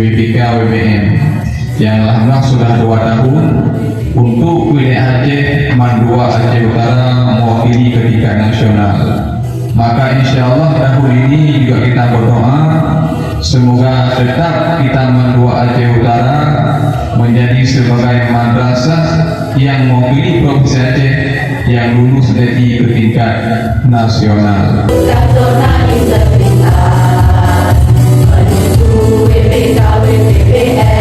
WPK WBM yang alhamdulillah sudah 2 tahun untuk wilayah Aceh, Mandua Aceh Utara mewakili ketika nasional. Maka insya Allah tahun ini juga kita berdoa semoga tetap kita Mandua Aceh Utara menjadi sebagai madrasah yang mewakili Provinsi Aceh yang lulus dari ke tingkat nasional. Menuju WPK WPBM